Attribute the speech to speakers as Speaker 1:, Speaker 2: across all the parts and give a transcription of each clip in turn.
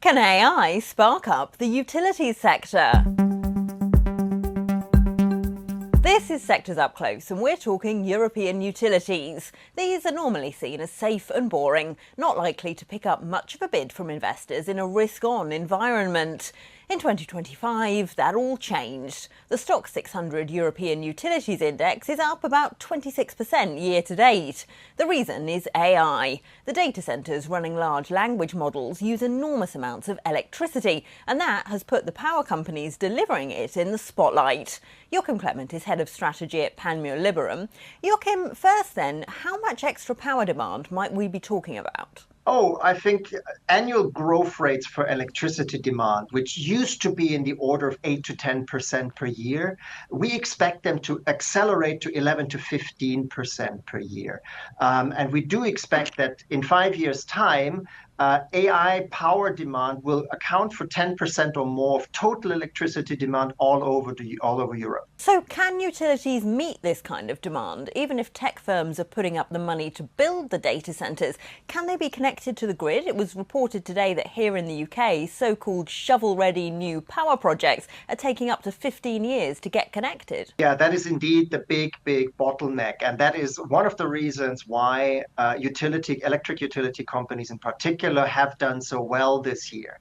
Speaker 1: Can AI spark up the utilities sector? This is Sectors Up Close, and we're talking European utilities. These are normally seen as safe and boring, not likely to pick up much of a bid from investors in a risk-on environment. In 2025, that all changed. The Stoxx 600 European Utilities Index is up about 26% year to date. The reason is AI. The data centres running large language models use enormous amounts of electricity, and that has put the power companies delivering it in the spotlight. Joachim Klement is head of strategy at Panmure Liberum. Joachim, first then, how much extra power demand might we be talking about?
Speaker 2: I think annual growth rates for electricity demand, which used to be in the order of 8 to 10% per year, we expect them to accelerate to 11 to 15% per year. And we do expect that in 5 years' time, AI power demand will account for 10% or more of total electricity demand all over Europe.
Speaker 1: So can utilities meet this kind of demand? Even if tech firms are putting up the money to build the data centres, can they be connected to the grid? It was reported today that here in the UK, so-called shovel-ready new power projects are taking up to 15 years to get connected.
Speaker 2: Yeah, that is indeed the big bottleneck. And that is one of the reasons why electric utility companies in particular have done so well this year.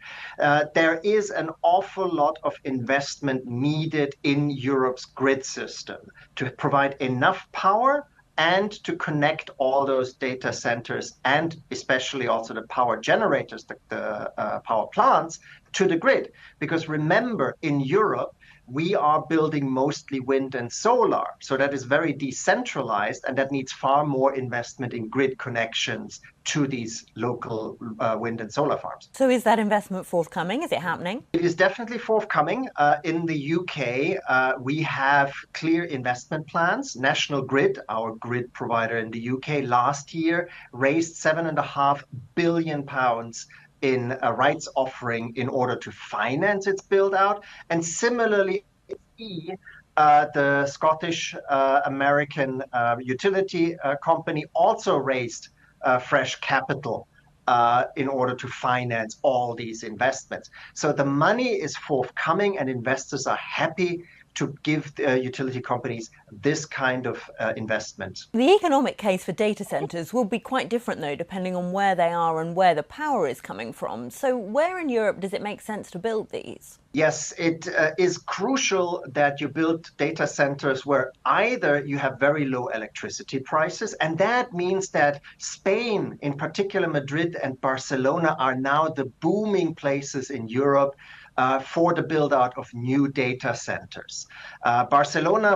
Speaker 2: There is an awful lot of investment needed in Europe's grid system to provide enough power and to connect all those data centers and especially also the power generators, the power plants, to the grid. Because remember, in Europe, we are building mostly wind and solar. So that is very decentralized, and that needs far more investment in grid connections to these local wind and solar farms.
Speaker 1: So is that investment forthcoming? Is it happening?
Speaker 2: It is definitely forthcoming. In the UK, we have clear investment plans. National Grid, our grid provider in the UK, last year raised £7.5 billion in a rights offering in order to finance its build out. And similarly, the Scottish American utility company also raised fresh capital in order to finance all these investments. So the money is forthcoming and investors are happy to give the utility companies this kind of investment.
Speaker 1: The economic case for data centres will be quite different, though, depending on where they are and where the power is coming from. So where in Europe does it make sense to build these?
Speaker 2: Yes, it is crucial that you build data centers where either you have very low electricity prices, and that means that Spain, in particular Madrid and Barcelona, are now the booming places in Europe for the build out of new data centers. Barcelona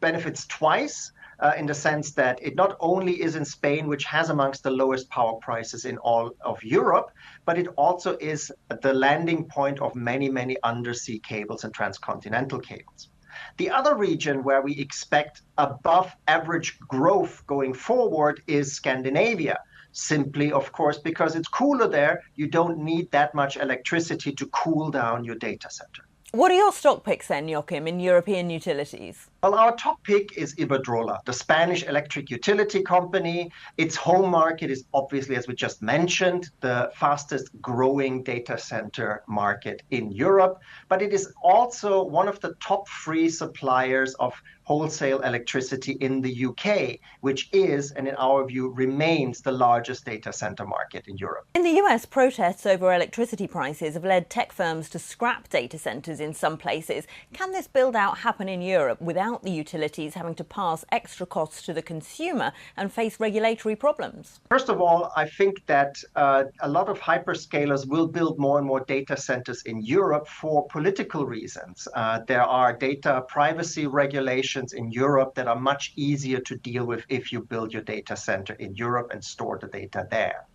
Speaker 2: benefits twice. In the sense that it not only is in Spain, which has amongst the lowest power prices in all of Europe, but it also is the landing point of many undersea cables and transcontinental cables. The other region where we expect above average growth going forward is Scandinavia. Simply, of course, because it's cooler there, you don't need that much electricity to cool down your data center.
Speaker 1: What are your stock picks then, Joachim, in European utilities?
Speaker 2: Well, our top pick is Iberdrola, the Spanish electric utility company. Its home market is obviously, as we just mentioned, the fastest growing data center market in Europe. But it is also one of the top 3 suppliers of wholesale electricity in the UK, which is, and in our view, remains the largest data center market in Europe.
Speaker 1: In the US, protests over electricity prices have led tech firms to scrap data centers in some places. Can this build out happen in Europe without the utilities having to pass extra costs to the consumer and face regulatory problems?
Speaker 2: First of all, I think that a lot of hyperscalers will build more and more data centers in Europe for political reasons. There are data privacy regulations in Europe that are much easier to deal with if you build your data center in Europe and store the data there.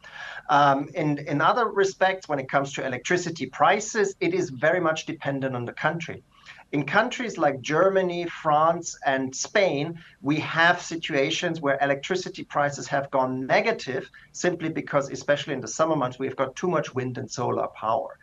Speaker 2: In other respects, when it comes to electricity prices, it is very much dependent on the country. In countries like Germany, France, and Spain, we have situations where electricity prices have gone negative simply because, especially in the summer months, we've got too much wind and solar power.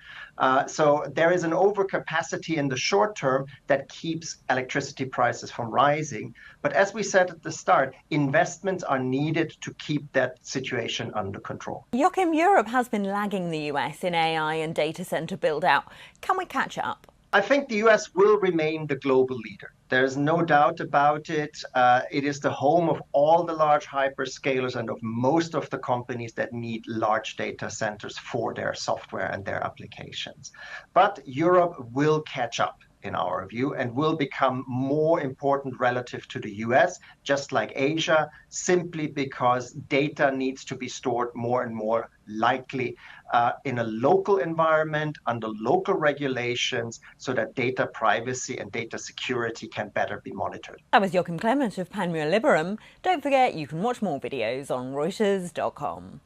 Speaker 2: So there is an overcapacity in the short term that keeps electricity prices from rising. But as we said at the start, investments are needed to keep that situation under control.
Speaker 1: Joachim, Europe has been lagging the US in AI and data center build out. Can we catch up?
Speaker 2: I think the US will remain the global leader. There's no doubt about it. It is the home of all the large hyperscalers and of most of the companies that need large data centers for their software and their applications. But Europe will catch up, in our view, and will become more important relative to the US, just like Asia, simply because data needs to be stored more and more likely in a local environment under local regulations so that data privacy and data security can better be monitored.
Speaker 1: That was Joachim Klement of Panmure Liberum. Don't forget you can watch more videos on Reuters.com.